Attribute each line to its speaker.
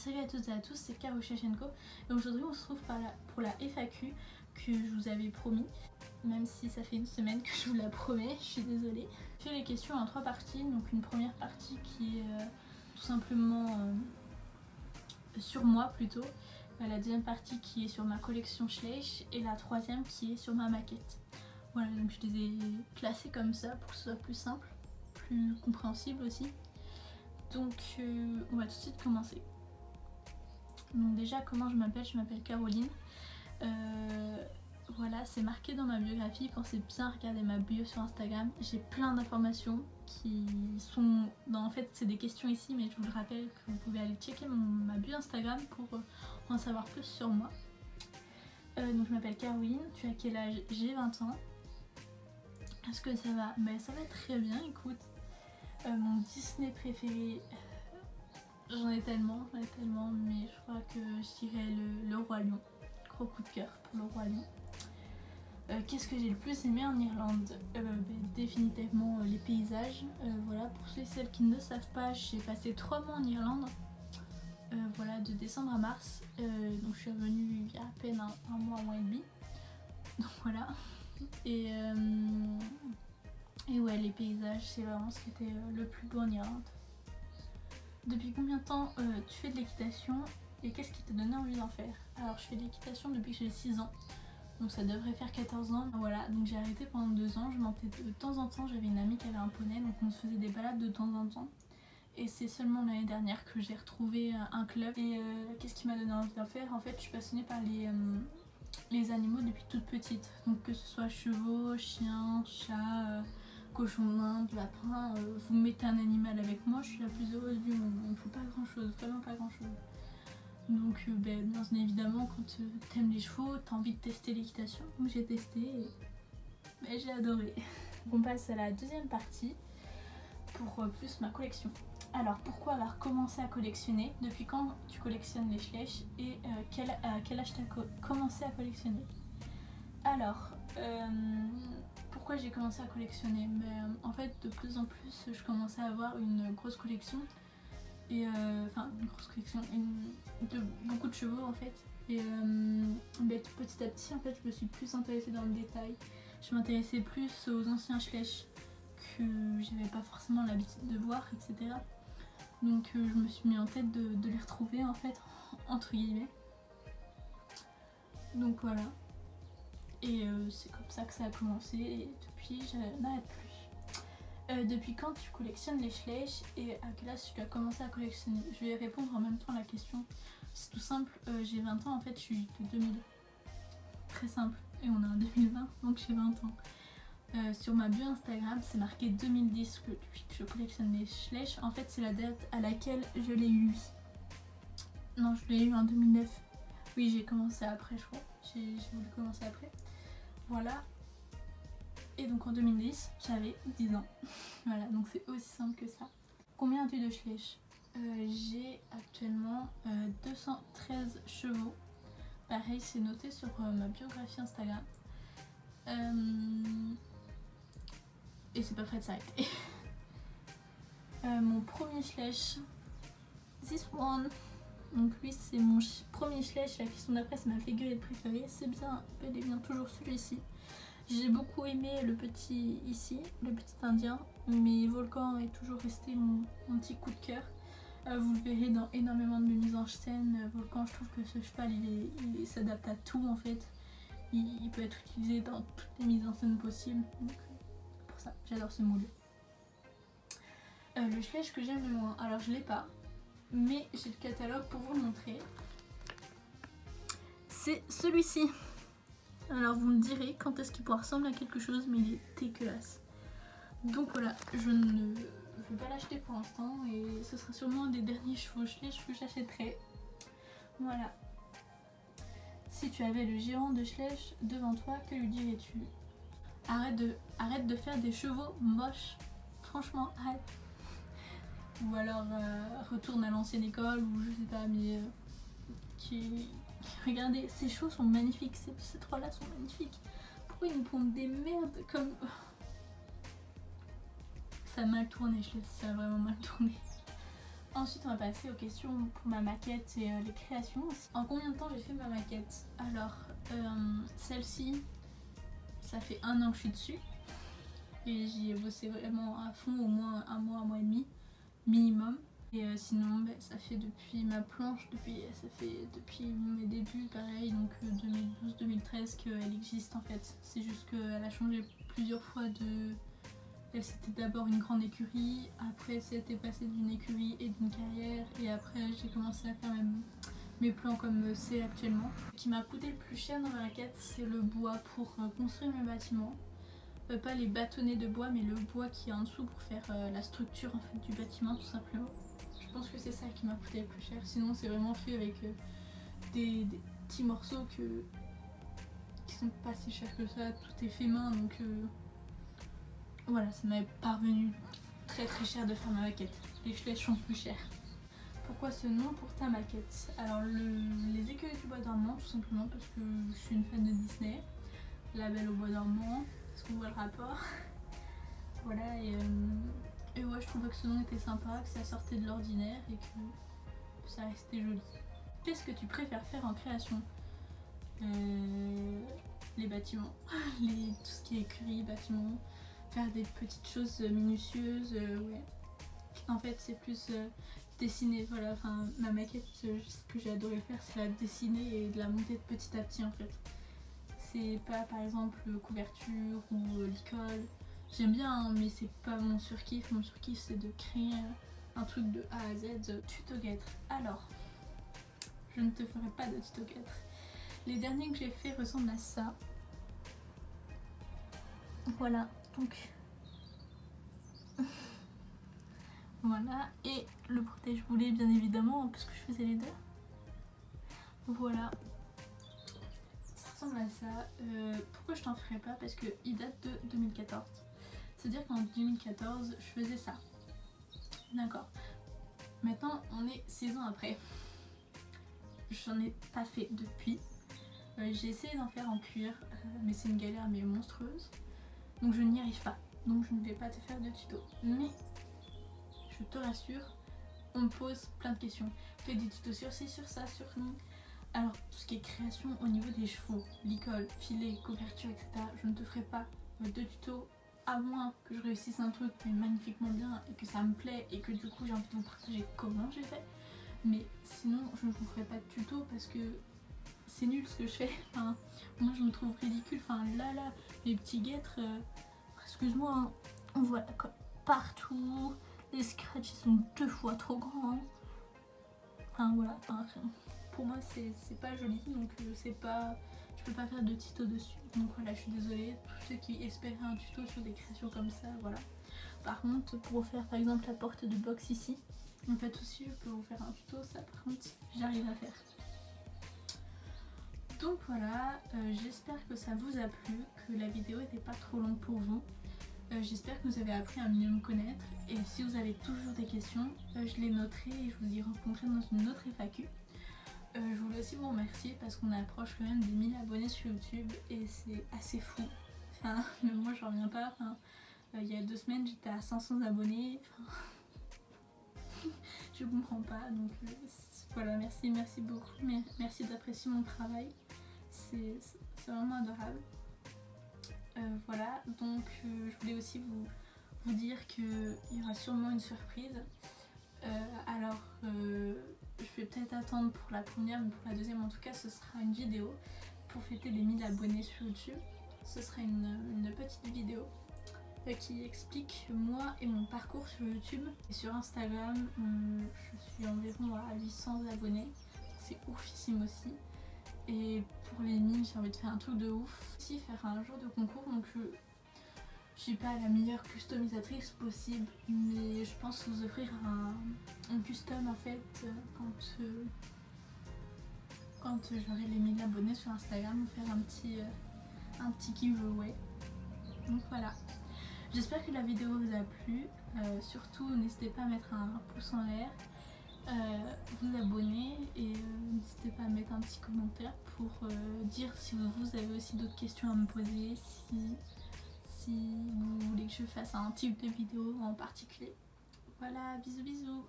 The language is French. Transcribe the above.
Speaker 1: Salut à toutes et à tous, c'est Caro Chachenko et aujourd'hui on se retrouve pour la FAQ que je vous avais promis, même si ça fait une semaine que je vous la promets, je suis désolée. Je fais les questions en 3 parties, donc une première partie qui est tout simplement sur moi plutôt, la deuxième partie qui est sur ma collection Schleich et la troisième qui est sur ma maquette. Voilà, donc je les ai classées comme ça pour que ce soit plus simple, plus compréhensible aussi. Donc on va tout de suite commencer. Donc déjà comment je m'appelle Caroline. Voilà, c'est marqué dans ma biographie, pensez bien regarder ma bio sur Instagram. J'ai plein d'informations qui sont en fait c'est des questions ici, mais je vous le rappelle que vous pouvez aller checker ma bio Instagram pour en savoir plus sur moi. Donc je m'appelle Caroline, tu as quel âge? J'ai 20 ans. Est-ce que ça va? Ben ça va très bien, écoute. Mon Disney préféré, j'en ai tellement, mais je crois que je dirais le Roi Lion. Gros coup de cœur pour le Roi Lion. Qu'est-ce que j'ai le plus aimé en Irlande? Définitivement les paysages. Voilà, pour ceux et celles qui ne le savent pas, j'ai passé 3 mois en Irlande. Voilà, de décembre à mars. Donc je suis revenue il y a à peine un mois et demi. Donc voilà. Et ouais, les paysages, c'est vraiment ce qui était le plus beau en Irlande. Depuis combien de temps tu fais de l'équitation et qu'est-ce qui t'a donné envie d'en faire? Alors je fais de l'équitation depuis que j'ai 6 ans, donc ça devrait faire 14 ans. Voilà, donc j'ai arrêté pendant 2 ans, je montais de temps en temps, j'avais une amie qui avait un poney, donc on se faisait des balades de temps en temps. Et c'est seulement l'année dernière que j'ai retrouvé un club. Et qu'est-ce qui m'a donné envie d'en faire? En fait je suis passionnée par les animaux depuis toute petite, donc que ce soit chevaux, chiens, chats, cochon d'Inde, lapin, vous mettez un animal avec moi, je suis la plus heureuse du monde. Il ne faut pas grand chose, vraiment pas grand chose. Donc bien évidemment quand t'aimes les chevaux, t'as envie de tester l'équitation. Donc j'ai testé et j'ai adoré. On passe à la deuxième partie pour plus ma collection. Alors pourquoi avoir commencé à collectionner? Depuis quand tu collectionnes les Schleich et à quel âge tu as commencé à collectionner? Alors pourquoi j'ai commencé à collectionner? En fait de plus en plus je commençais à avoir une grosse collection et enfin une grosse collection de beaucoup de chevaux en fait et petit à petit en fait je me suis plus intéressée dans le détail, je m'intéressais plus aux anciens Schleich que j'avais pas forcément l'habitude de voir, etc. Donc je me suis mis en tête de les retrouver en fait entre guillemets. Donc voilà. Et c'est comme ça que ça a commencé et depuis je n'arrête plus. Depuis quand tu collectionnes les Schleich et à quel âge tu as commencé à collectionner? Je vais répondre en même temps à la question. C'est tout simple, j'ai 20 ans en fait, je suis de 2000. Très simple, et on est en 2020 donc j'ai 20 ans. Sur ma bio Instagram c'est marqué 2010 que depuis que je collectionne les Schleich. En fait c'est la date à laquelle je l'ai eu. Non, je l'ai eu en 2009. Oui, j'ai commencé après je crois. J'ai voulu commencer après. Voilà. Et donc en 2010, j'avais 10 ans. Voilà, donc c'est aussi simple que ça. Combien as-tu de Schleich? J'ai actuellement 213 chevaux. Pareil, c'est noté sur ma biographie Instagram. Et c'est pas prêt de s'arrêter. Mon premier Schleich, this one. Donc lui c'est mon premier Schleich, la question d'après c'est ma figurine préférée, c'est bien, bel et bien toujours celui-ci. J'ai beaucoup aimé le petit ici, le petit indien, mais Volcan est toujours resté mon petit coup de cœur. Vous le verrez dans énormément de mes mises en scène. Volcan, je trouve que ce cheval il s'adapte à tout en fait. Il peut être utilisé dans toutes les mises en scène possibles, donc pour ça j'adore ce moule. Le Schleich que j'aime le moins, alors je l'ai pas, mais j'ai le catalogue pour vous le montrer. C'est celui-ci. Alors vous me direz quand est-ce qu'il pourra ressembler à quelque chose, mais il est dégueulasse. Donc voilà, je ne vais pas l'acheter pour l'instant et ce sera sûrement un des derniers chevaux Schleich que j'achèterai. Voilà. Si tu avais le géant de Schleich devant toi, que lui dirais-tu? Arrête de faire des chevaux moches. Franchement, arrête. Ou alors retourne à l'ancienne école ou je sais pas, mais regardez, ces chevaux sont magnifiques, ces trois là sont magnifiques. Pourquoi ils nous pondent des merdes comme... Ça a mal tourné, ça a vraiment mal tourné. Ensuite on va passer aux questions pour ma maquette et les créations aussi. En combien de temps j'ai fait ma maquette? Alors celle-ci, ça fait 1 an que je suis dessus et j'y ai bossé vraiment à fond, au moins un mois et demi minimum. Et sinon ça fait depuis ma planche, ça fait depuis mes débuts pareil, donc 2012-2013 qu'elle existe en fait. C'est juste qu'elle a changé plusieurs fois de... C'était d'abord une grande écurie, après c'était passé d'une écurie et d'une carrière, et après j'ai commencé à faire mes plans comme c'est actuellement. Ce qui m'a coûté le plus cher dans ma maquette, c'est le bois pour construire mes bâtiments. Pas les bâtonnets de bois, mais le bois qui est en dessous pour faire la structure en fait, du bâtiment tout simplement. Je pense que c'est ça qui m'a coûté le plus cher, sinon c'est vraiment fait avec des petits morceaux qui sont pas si chers que ça, tout est fait main, donc voilà, ça m'est pas revenu très cher de faire ma maquette. Les flèches sont plus chères. Pourquoi ce nom pour ta maquette? Alors les écueils du bois dormant, tout simplement parce que je suis une fan de Disney. La Belle au bois dormant, est-ce qu'on voit le rapport? Voilà, et ouais, je trouvais que ce nom était sympa, que ça sortait de l'ordinaire et que ça restait joli. Qu'est-ce que tu préfères faire en création? Les bâtiments, tout ce qui est écurie, bâtiments, faire des petites choses minutieuses, ouais. En fait c'est plus dessiner, voilà, enfin ma maquette, ce que j'ai adoré faire c'est la dessiner et de la monter de petit à petit en fait. C'est pas par exemple couverture ou licol, j'aime bien hein, mais c'est pas mon surkiff. Mon surkiff c'est de créer un truc de A à Z. Tuto guêtre, alors je ne te ferai pas de tuto guêtre. Les derniers que j'ai fait ressemblent à ça. Voilà, donc voilà, et le protège-boulet bien évidemment parce que je faisais les deux. Voilà, ça ressemble à ça. Pourquoi je t'en ferai pas? Parce qu'il date de 2014. C'est-à-dire qu'en 2014 je faisais ça. D'accord. Maintenant on est 6 ans après. J'en ai pas fait depuis. J'ai essayé d'en faire en cuir, mais c'est une galère mais monstrueuse. Donc je n'y arrive pas. Donc je ne vais pas te faire de tuto. Mais je te rassure, on me pose plein de questions. Fais des tutos sur ci, sur ça, sur nous. Alors tout ce qui est création au niveau des chevaux, licol, filet, couverture, etc. Je ne te ferai pas de tutos à moins que je réussisse un truc mais magnifiquement bien et que ça me plaît et que du coup j'ai envie de vous partager comment j'ai fait. Mais sinon je ne vous ferai pas de tuto parce que c'est nul ce que je fais. Enfin, moi je me trouve ridicule. Enfin là mes petits guêtres, excuse-moi, hein, on voit la colle partout. Les scratchs sont 2 fois trop grands. Enfin voilà, enfin, pour moi c'est pas joli donc c'est pas, je peux pas faire de tuto dessus. Donc voilà, je suis désolée, tous ceux qui espéraient un tuto sur des créations comme ça, voilà. Par contre pour faire par exemple la porte de box ici, en fait aussi je peux vous faire un tuto, ça par contre j'arrive à faire. Donc voilà, j'espère que ça vous a plu, que la vidéo n'était pas trop longue pour vous. J'espère que vous avez appris à mieux me connaître et si vous avez toujours des questions, je les noterai et je vous y rencontrerai dans une autre FAQ. Je voulais aussi vous remercier parce qu'on approche quand même des 1000 abonnés sur YouTube et c'est assez fou. Enfin, même moi je reviens pas. Enfin, il y a 2 semaines j'étais à 500 abonnés. Enfin, je comprends pas. Donc voilà, merci beaucoup. Merci d'apprécier mon travail. C'est vraiment adorable. Voilà, donc je voulais aussi vous dire qu'il y aura sûrement une surprise. Alors je vais peut-être attendre pour la première, mais pour la deuxième en tout cas ce sera une vidéo pour fêter les 1000 abonnés sur YouTube. Ce sera une petite vidéo qui explique moi et mon parcours sur YouTube. Et sur Instagram je suis environ à 800 abonnés, c'est oufissime aussi. Et pour les 1000 j'ai envie de faire un truc de ouf. Aussi faire un jour de concours, donc je suis pas la meilleure customisatrice possible, mais je pense vous offrir un custom en fait quand j'aurai les 1000 abonnés sur Instagram, faire un petit giveaway. Donc voilà, j'espère que la vidéo vous a plu. Surtout n'hésitez pas à mettre un pouce en l'air, vous abonner et n'hésitez pas à mettre un petit commentaire pour dire si vous avez aussi d'autres questions à me poser, si vous voulez que je fasse un type de vidéo en particulier. Voilà, bisous bisous.